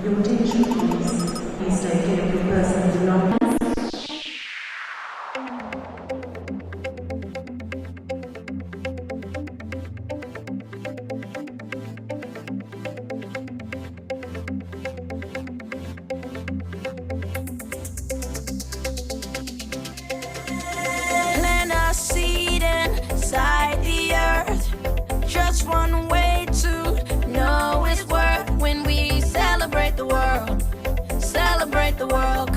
Your attention please. Please take care of your personal belongings. Plant a seed inside the earth. Just one way to know its worth when we celebrate the world. Celebrate the world.